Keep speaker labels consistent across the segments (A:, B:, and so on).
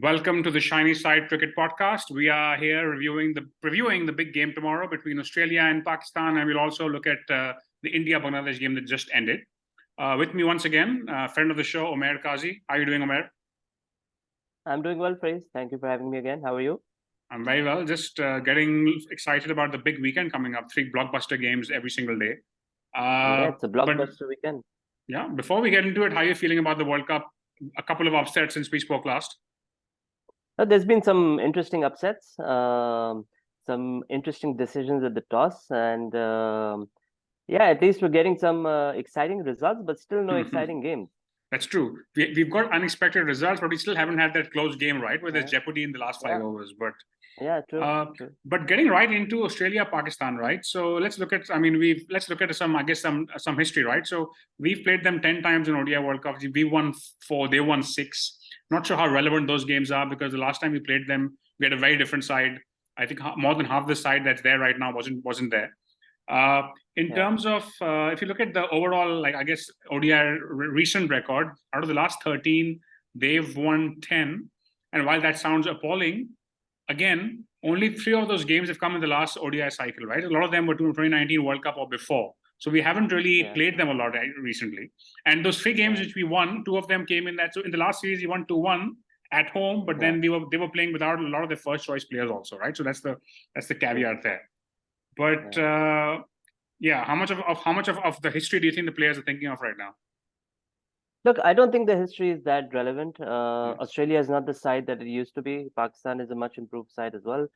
A: Welcome to the Shiny Side Cricket Podcast. We are here reviewing the big game tomorrow between Australia and Pakistan, and we'll also look at the India-Bangladesh game that just ended. With me once again, friend of the show, Umair Qazi. How are you doing, Umair?
B: I'm doing well, Praise. Thank you for having me again. How are you?
A: I'm very well. Just getting excited about the big weekend coming up. 3 blockbuster games every single day.
B: Yeah, it's a
A: But
B: blockbuster weekend.
A: yeah, before we get into it, how are you feeling about the World Cup? A couple of upsets since we spoke last.
B: There's been some interesting upsets, some interesting decisions at the toss, and yeah, at least we're getting some exciting results, but still no exciting games.
A: That's true. We've got unexpected results, but we still haven't had that close game, right? Where there's jeopardy in the last 5 overs. But
B: True.
A: But getting right into Australia, Pakistan, right? So let's look at. I mean, let's look at some history, right? So we've played them 10 times in ODI World Cup. We won 4, they won 6. Not sure how relevant those games are because the last time we played them, we had a very different side. I think more than half the side that's there right now wasn't there. In terms of if you look at the overall, like I guess ODI recent record, out of the last 13, they've won 10. And while that sounds appalling, again, only 3 of those games have come in the last ODI cycle, right? A lot of them were 2019 World Cup or before. So we haven't really played them a lot recently. And those 3 games which we won, 2 of them came in that. So in the last series, we won 2-1 at home, but then they were playing without a lot of their first choice players also, right? So that's the caveat there. But how much of the history do you think the players are thinking of right now?
B: Look, I don't think the history is that relevant. Australia is not the side that it used to be. Pakistan is a much improved side as well.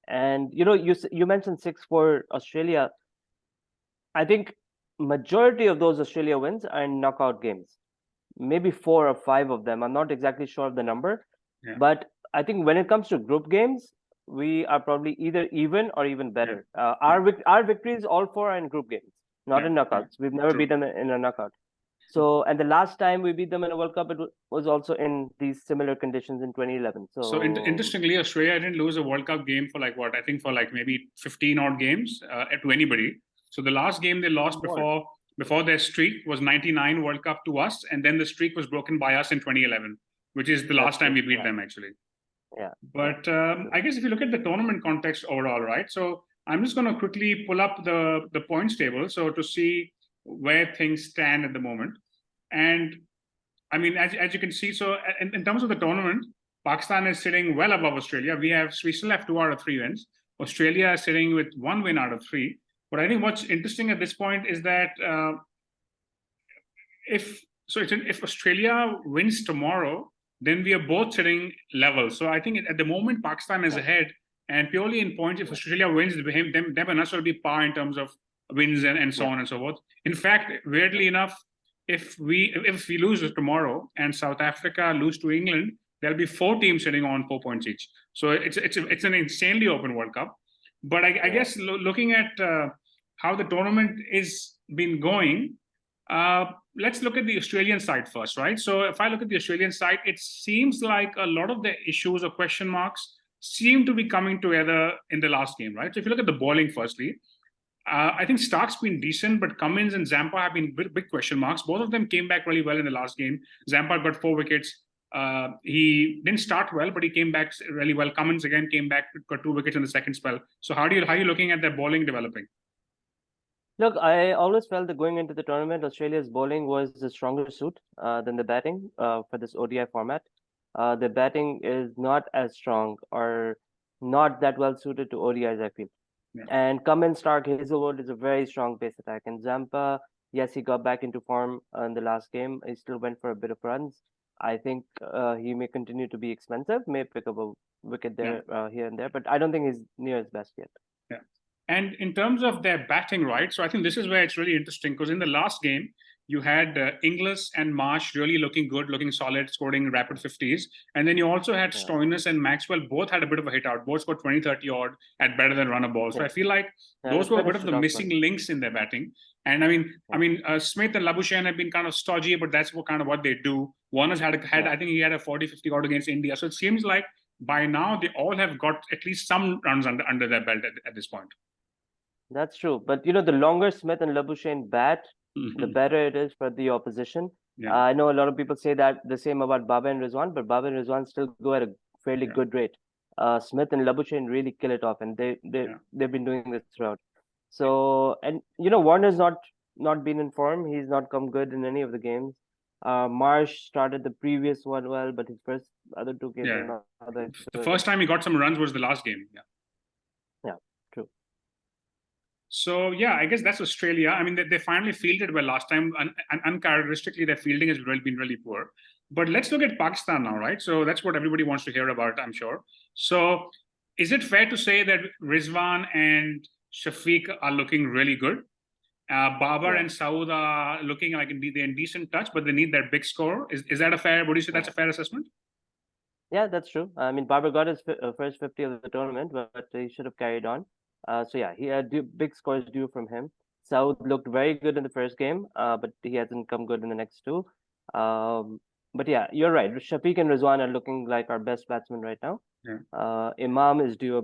B: And you mentioned 6-4 Australia. I think majority of those Australia wins are in knockout games. Maybe 4 or 5 of them. I'm not exactly sure of the number, but I think when it comes to group games, we are probably either even or even better. Our victories, all 4 are in group games, not in knockouts. We've never beaten them in a knockout. So, and the last time we beat them in a World Cup, it was also in these similar conditions in 2011.
A: So interestingly, Australia didn't lose a World Cup game for like what? I think for like maybe 15 odd games to anybody. So the last game they lost before their streak was 99 World Cup to us, and then the streak was broken by us in 2011, which is the last time we beat them actually. But I guess if you look at the tournament context overall, right? So I'm just going to quickly pull up the points table so to see where things stand at the moment. And I mean, as you can see, so in terms of the tournament, Pakistan is sitting well above Australia. We still have 2 out of 3 wins. Australia is sitting with 1 win out of 3. But I think what's interesting at this point is that if Australia wins tomorrow, then we are both sitting level. So I think at the moment Pakistan is ahead, and purely in points, if Australia wins, them and us will be par in terms of wins and so on and so forth. In fact, weirdly enough, if we lose tomorrow and South Africa lose to England, there'll be 4 teams sitting on 4 points each. So it's an insanely open World Cup. But I guess looking at how the tournament is been going, let's look at the Australian side first, right? So if I look at the Australian side, it seems like a lot of the issues or question marks seem to be coming together in the last game, right? So if you look at the bowling firstly, I think Stark's been decent, but Cummins and Zampa have been big question marks. Both of them came back really well in the last game. Zampa got 4 wickets. He didn't start well, but he came back really well. Cummins again came back, got 2 wickets in the second spell. So how are you looking at their bowling developing?
B: Look, I always felt that going into the tournament, Australia's bowling was the stronger suit than the batting for this ODI format. The batting is not as strong or not that well suited to ODIs, I feel. And Cummins, Stark, Hazelwood is a very strong pace attack. And Zampa, yes, he got back into form in the last game. He still went for a bit of runs. I think he may continue to be expensive, may pick up a wicket there, here and there, but I don't think he's near his best yet.
A: Yeah. And in terms of their batting, right? So I think this is where it's really interesting because in the last game, you had Inglis and Marsh really looking good, looking solid, scoring rapid 50s. And then you also had Stoinis and Maxwell, both had a bit of a hit out. Both scored 20-30 odd at better than runner balls. So I feel like those were a bit of the missing links in their batting. And I mean, Smith and Labuschagne have been kind of stodgy, but that's what they do. Warner's had I think he had a 40-50 odd against India. So it seems like by now they all have got at least some runs under their belt at this point.
B: That's true. But, the longer Smith and Labuschagne bat, the better it is for the opposition. I know a lot of people say that the same about Babar and Rizwan, but Babar and Rizwan still go at a fairly good rate. Smith and Labuschagne really kill it off, and they've been doing this throughout. So, and Warner's not been in form. He's not come good in any of the games. Marsh started the previous one well, but his first other two games are not that
A: The
B: good.
A: first time he got some runs was the last game.
B: Yeah, true.
A: So yeah, I guess that's Australia. I mean, they finally fielded well last time, and uncharacteristically, their fielding has been really poor. But let's look at Pakistan now, right? So that's what everybody wants to hear about, I'm sure. So is it fair to say that Rizwan and Shafiq are looking really good? Babar and Saud are looking like they're in decent touch, but they need their big score. Is that a fair? Would you say that's a fair assessment?
B: Yeah, that's true. I mean, Babar got his first 50 of the tournament, but he should have carried on. So yeah, he had big scores due from him. Saud looked very good in the first game, but he hasn't come good in the next two. But yeah, you're right. Shafiq and Rizwan are looking like our best batsmen right now. Imam is due a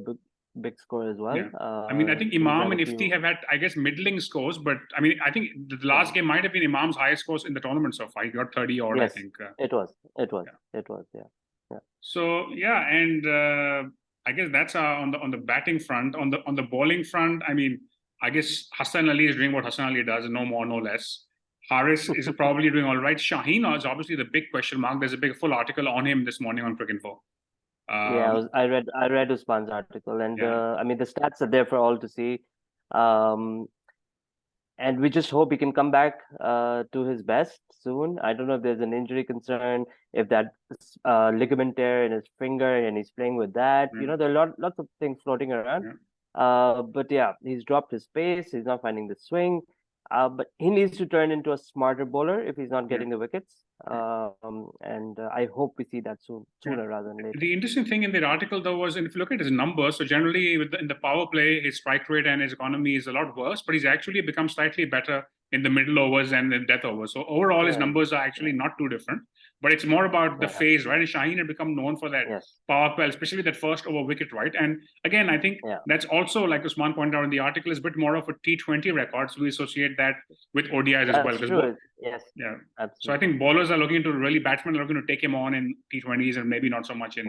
B: big score as well.
A: Yeah. I mean, I think Imam and Ifti have had, I guess, middling scores, but I mean, I think the last game might have been Imam's highest scores in the tournament so far. He got 30 odd,
B: yes,
A: I think.
B: It was. Yeah.
A: So yeah, and I guess that's on the batting front. On the bowling front, I mean, I guess Hassan Ali is doing what Hassan Ali does, no more, no less. Haris is probably doing all right. Shaheen is obviously the big question mark. There's a big full article on him this morning on Cricinfo.
B: Yeah, I read Usman's article, and I mean the stats are there for all to see, and we just hope he can come back to his best soon. I don't know if there's an injury concern, if that ligament tear in his finger, and he's playing with that. There are lots of things floating around. But yeah, he's dropped his pace. He's not finding the swing. But he needs to turn into a smarter bowler if he's not getting the wickets. And I hope we see that sooner rather than later.
A: The interesting thing in that article, though, was if you look at his numbers, so generally in the power play, his strike rate and his economy is a lot worse, but he's actually become slightly better in the middle overs and the death overs. So overall, his numbers are actually not too different. But it's more about the phase, right? And Shaheen had become known for that power play, especially that first over wicket, right? And again, I think that's also, like Usman pointed out in the article, is a bit more of a T20 record. So we associate that with ODIs as well.
B: True. Yes.
A: Yeah.
B: Absolutely.
A: So I think bowlers are looking to batsmen are looking to take him on in T20s and maybe not so much in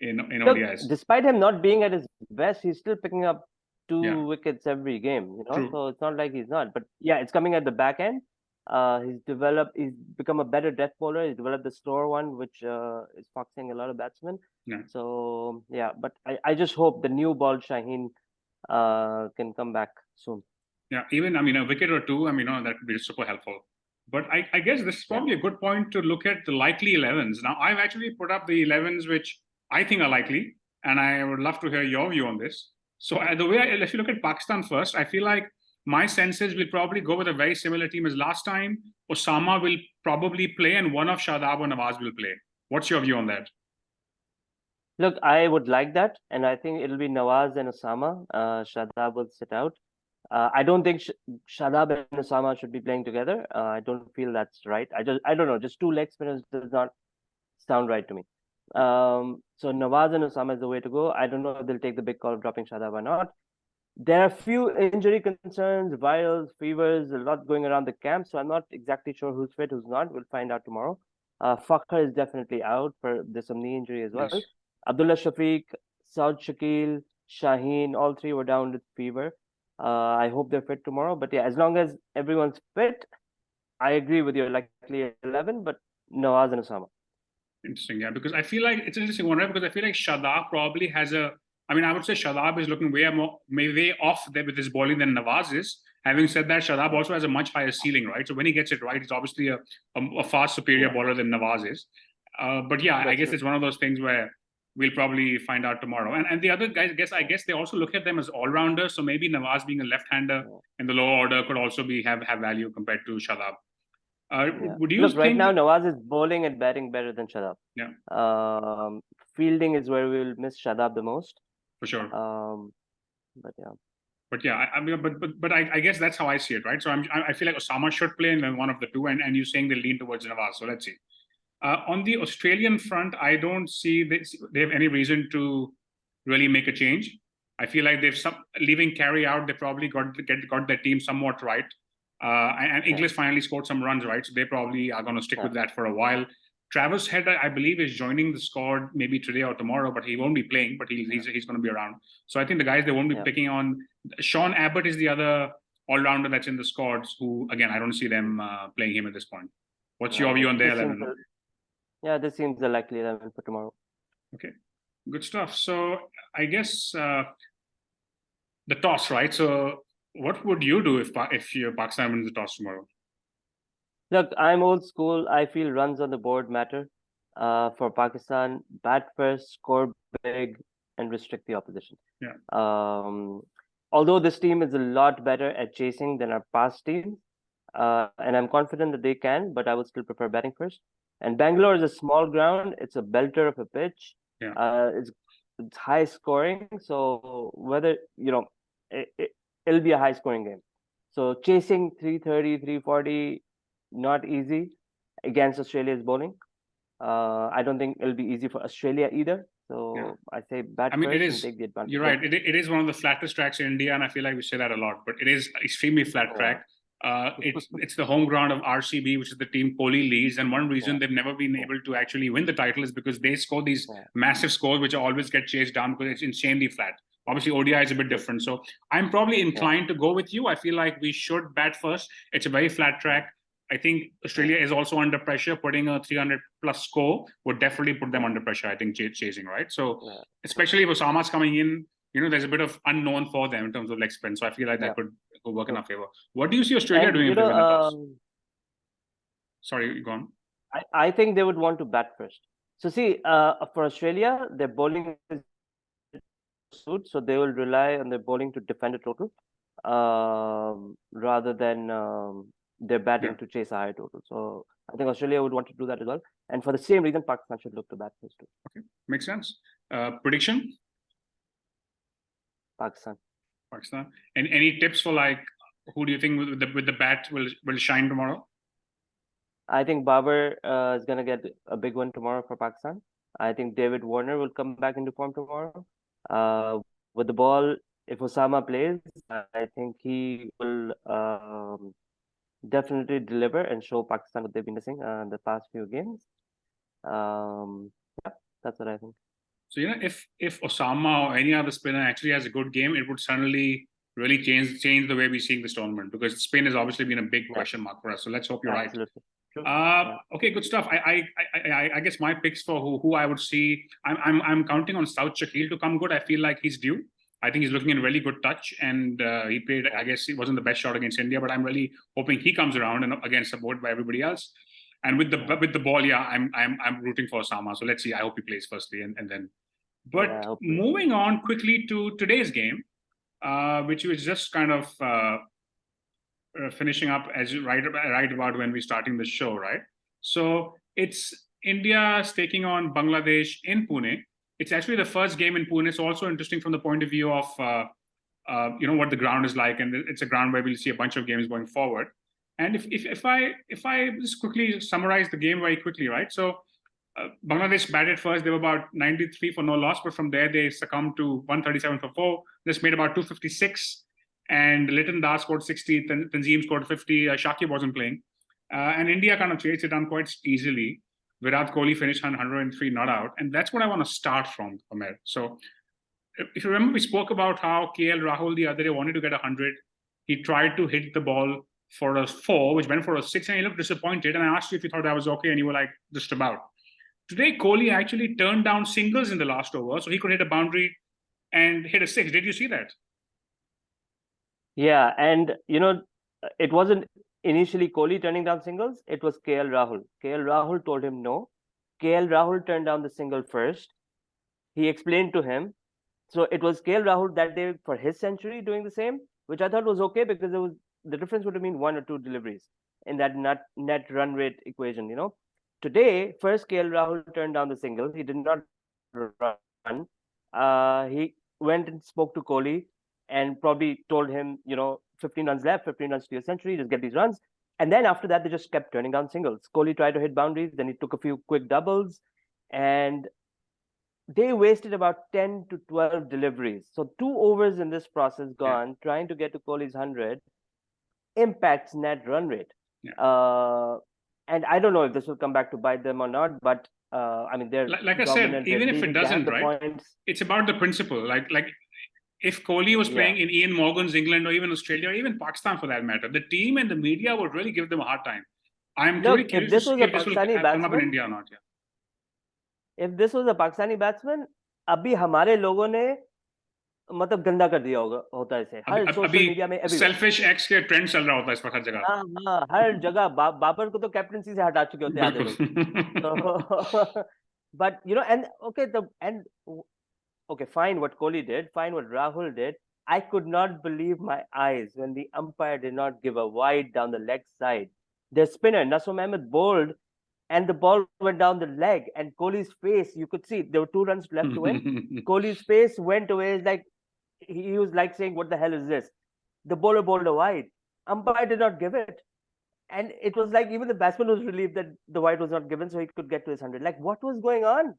A: ODIs.
B: Despite him not being at his best, he's still picking up 2 wickets every game. So it's not like he's not. But yeah, it's coming at the back end. He's become a better death bowler. He's developed the slower one, which is foxing a lot of batsmen. So yeah, but I just hope the new ball Shaheen can come back soon.
A: Yeah, even, I mean, a wicket or two, I mean, that could be super helpful. But I guess this is probably a good point to look at the likely 11s. Now, I've actually put up the 11s which I think are likely, and I would love to hear your view on this. So if you look at Pakistan first, I feel like my sense is we'll probably go with a very similar team as last time. Usama will probably play, and one of Shadab or Nawaz will play. What's your view on that?
B: Look, I would like that, and I think it'll be Nawaz and Usama. Shadab will sit out. I don't think Shadab and Usama should be playing together. I don't feel that's right. I don't know. Just 2 leg spinners does not sound right to me. So Nawaz and Usama is the way to go. I don't know if they'll take the big call of dropping Shadab or not. There are a few injury concerns, virals, fevers, a lot going around the camp. So I'm not exactly sure who's fit, who's not. We'll find out tomorrow. Fakhr is definitely out there's some knee injury as well. Yes. Abdullah Shafiq, Saud Shakil, Shaheen, all 3 were down with fever. I hope they're fit tomorrow. But yeah, as long as everyone's fit, I agree with your likely 11, but Nawaz and Usama.
A: Interesting, yeah, because I feel like it's an interesting one, right? Because I feel like Shadab probably has I would say Shadab is looking way off there with his bowling than Nawaz is. Having said that, Shadab also has a much higher ceiling, right? So when he gets it right, he's obviously a far superior bowler than Nawaz is. But yeah, I guess it's one of those things where we'll probably find out tomorrow. And the other guys, I guess they also look at them as all-rounders. So maybe Nawaz being a left-hander in the lower order could also have value compared to Shadab. Would you think...
B: right now Nawaz is bowling and batting better than Shadab.
A: Yeah.
B: Fielding is where we will miss Shadab the most.
A: For sure.
B: But yeah.
A: But yeah, I guess that's how I see it, right? So I feel like Usama should play and then one of the two, and you're saying they lean towards Nawaz. So let's see. On the Australian front, I don't see they have any reason to really make a change. I feel like leaving Carey out, they probably got their team somewhat right. And Inglis finally scored some runs, right? So they probably are going to stick with that for a while. Travis Head, I believe, is joining the squad maybe today or tomorrow, but he won't be playing. But he's going to be around. So I think the guys they won't be picking on. Sean Abbott is the other all-rounder that's in the squads. Who again, I don't see them playing him at this point. What's your view on their 11?
B: This seems the likely 11 for tomorrow.
A: Okay, good stuff. So I guess the toss, right? So what would you do if Pakistan wins the toss tomorrow?
B: Look, I'm old school. I feel runs on the board matter. For Pakistan, bat first, score big, and restrict the opposition.
A: Yeah.
B: Although this team is a lot better at chasing than our past teams, and I'm confident that they can, but I would still prefer batting first. And Bangalore is a small ground. It's a belter of a pitch.
A: Yeah.
B: It's high scoring. So whether, it'll be a high scoring game. So chasing 330, 340, not easy against Australia's bowling. I don't think it'll be easy for Australia either. So I say bat first and take the advantage.
A: You're right. It is one of the flattest tracks in India, and I feel like we say that a lot, but it is extremely flat track. It's the home ground of RCB, which is the team Kohli leads, and one reason they've never been able to actually win the title is because they score these massive scores, which always get chased down because it's insanely flat. Obviously, ODI is a bit different. So I'm probably inclined to go with you. I feel like we should bat first. It's a very flat track. I think Australia is also under pressure. Putting a 300 plus score would definitely put them under pressure, I think, chasing, right? So especially if Usama's coming in, there's a bit of unknown for them in terms of leg spin. So I feel like that could work in our favor. What do you see Australia doing if they win the toss? Sorry, go on.
B: I think they would want to bat first. So see, for Australia, their bowling is suit, so they will rely on their bowling to defend a total rather than their batting to chase a higher total. So I think Australia would want to do that as well. And for the same reason, Pakistan should look to bat first too.
A: Okay, makes sense. Prediction?
B: Pakistan.
A: And any tips for who do you think with the bat will shine tomorrow?
B: I think Babar is going to get a big one tomorrow for Pakistan. I think David Warner will come back into form tomorrow. With the ball, if Usama plays, I think he will definitely deliver and show Pakistan what they've been missing in the past few games. That's what I think.
A: So if Usama or any other spinner actually has a good game, it would suddenly really change the way we're seeing this tournament, because Spain has obviously been a big question mark for us. So let's hope you're right. Okay, good stuff. I guess my picks for who I would see, I'm counting on South Shakil to come good. I feel like he's due. I think he's looking in really good touch, and he played. I guess it wasn't the best shot against India, but I'm really hoping he comes around and against support by everybody else. And with the ball, I'm rooting for Osama. So let's see. I hope he plays firstly, and then. But moving on quickly to today's game, which was just kind of finishing up as right about when we're starting the show, right? So it's India's taking on Bangladesh in Pune. It's actually the first game in Pune. It's also interesting from the point of view of what the ground is like, and it's a ground where we'll see a bunch of games going forward. And if I just quickly summarize the game very quickly, right? So Bangladesh batted first. They were about 93 for no loss, but from there they succumbed to 137 for 4. This made about 256. And Liton Das scored 60, Tanzim scored 50, Shakib wasn't playing. And India kind of chased it down quite easily. Virat Kohli finished 103 not out. And that's what I want to start from, Umair. So if you remember, we spoke about how KL Rahul the other day wanted to get 100. He tried to hit the ball for a 4, which went for a 6, and he looked disappointed. And I asked you if you thought that was okay, and you were like, just about. Today, Kohli actually turned down singles in the last over, so he could hit a boundary and hit a 6. Did you see that?
B: Yeah, and it wasn't initially Kohli turning down singles, it was KL Rahul. KL Rahul told him no. KL Rahul turned down the single first. He explained to him. So it was KL Rahul that day for his century doing the same, which I thought was okay, because the difference would have been 1 or 2 deliveries in that net run rate equation, Today, first KL Rahul turned down the single. He did not run. He went and spoke to Kohli and probably told him, 15 runs left, 15 runs to your century, just get these runs. And then after that, they just kept turning down singles. Kohli tried to hit boundaries, then he took a few quick doubles, and they wasted about 10 to 12 deliveries. So 2 overs in this process gone, trying to get to Kohli's 100, impacts net run rate. And I don't know if this will come back to bite them or not, but I mean, they're
A: Like I said,
B: dominant, they're
A: even if it
B: leading, they have
A: doesn't,
B: the
A: right?
B: points.
A: It's about the principle. Like if Kohli was
B: Yeah.
A: playing in Ian Morgan's England or even Australia or even Pakistan for that matter, the team and the media would really give them a hard time. I'm
B: Look,
A: truly
B: if
A: curious
B: this
A: to
B: was
A: see
B: a
A: if this will
B: Pakistani
A: come up in
B: batsman,
A: India or not. Yeah.
B: if this was a Pakistani batsman, अभी हमारे लोगों ने मतलब गंदा कर दिया होता है इसे हर सोशल मीडिया में everywhere.
A: सेल्फिश एक्स के ट्रेंड चल रहा होता है इस वक्त हर जगह.
B: हाँ हाँ हर जगह बाबर को तो कैप्टनसी से हटा चुके होते हैं आधे लोग. So, but you know, and okay, fine what Kohli did, fine what Rahul did. I could not believe my eyes when the umpire did not give a wide down the leg side. Their spinner Nasim Ahmed bowled, and the ball went down the leg, and Kohli's face, you could see there were 2 runs left to win. Kohli's face went away, like he was like saying, "What the hell is this?" The bowler bowled a wide. Umpire did not give it. And it was like even the batsman was relieved that the wide was not given so he could get to his 100. Like, what was going on?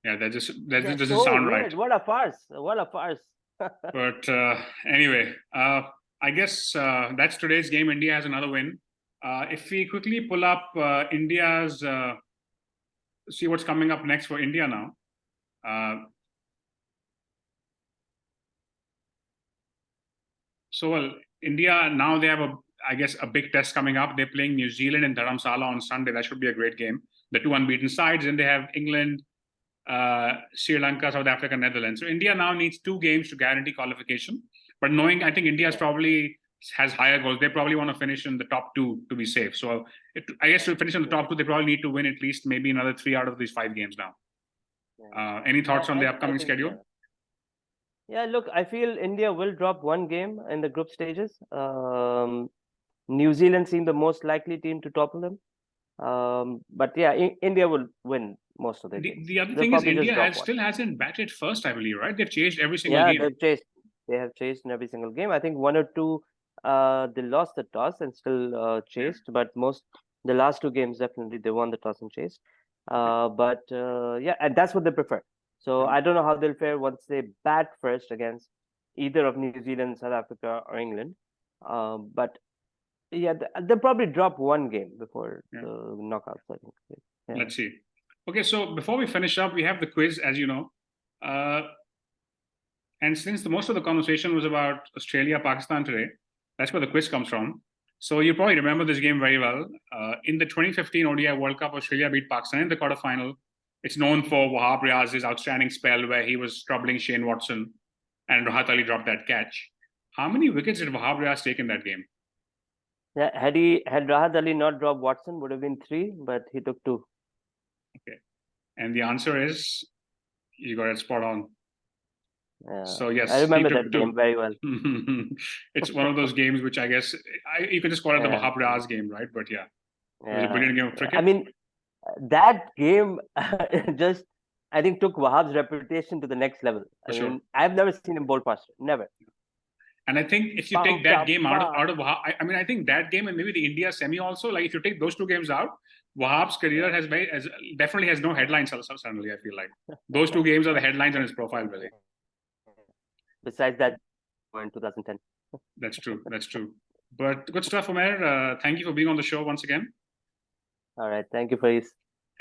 A: Yeah, that doesn't
B: so
A: sound
B: weird.
A: right.
B: What a farce. What a farce.
A: But anyway, I guess that's today's game. India has another win. If we quickly pull up India's, see what's coming up next for India now. So, well, India, now they have I guess, a big test coming up. They're playing New Zealand in Dharamsala on Sunday. That should be a great game. The 2 unbeaten sides. And they have England, Sri Lanka, South Africa, Netherlands. So India now needs 2 games to guarantee qualification. But knowing, I think India's probably has higher goals. They probably want to finish in the top 2 to be safe. So I guess to finish in the top 2, they probably need to win at least maybe another 3 out of these 5 games now. Any thoughts on the upcoming schedule?
B: Yeah, look, I feel India will drop 1 game in the group stages. New Zealand seemed the most likely team to topple them. But yeah, India will win most of the games.
A: The other thing is India still hasn't batted first, I believe, right? They've chased every single game.
B: Yeah, they have chased in every single game. I think 1 or 2, they lost the toss and still chased. But the last 2 games, definitely they won the toss and chased. But yeah, and that's what they prefer. So I don't know how they'll fare once they bat first against either of New Zealand, South Africa, or England. But yeah, they'll probably drop 1 game before the knockouts, I think. Yeah.
A: Let's see. Okay, so before we finish up, we have the quiz, as you know. And since most of the conversation was about Australia, Pakistan today, that's where the quiz comes from. So you probably remember this game very well. In the 2015 ODI World Cup, Australia beat Pakistan in the quarterfinal. It's known for Wahab Riaz's outstanding spell where he was troubling Shane Watson and Rahat Ali dropped that catch. How many wickets did Wahab Riaz take in that game?
B: Yeah, had Rahat Ali not dropped Watson, would have been 3, but he took 2.
A: Okay. And the answer is, you got it spot on. So yes,
B: I remember that game very well.
A: It's one of those games which I guess you could just call it the Wahab Riaz game, right? But yeah, it was a brilliant game of cricket.
B: I mean, that game just, I think, took Wahab's reputation to the next level. I mean, I've never seen him bowl faster, never.
A: And I think if you take that game out of Wahab, I mean, I think that game and maybe the India semi also, like if you take those 2 games out, Wahab's career definitely has no headlines suddenly, I feel like. Those 2 games are the headlines on his profile, really.
B: Besides that, in 2010.
A: That's true. But good stuff, Umair. Thank you for being on the show once again.
B: All right. Thank you, Faiz.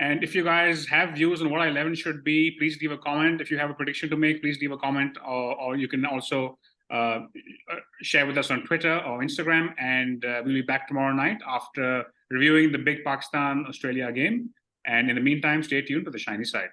A: And if you guys have views on what our 11 should be, please leave a comment. If you have a prediction to make, please leave a comment, or you can also share with us on Twitter or Instagram. And we'll be back tomorrow night after reviewing the big Pakistan-Australia game. And in the meantime, stay tuned to the shiny side.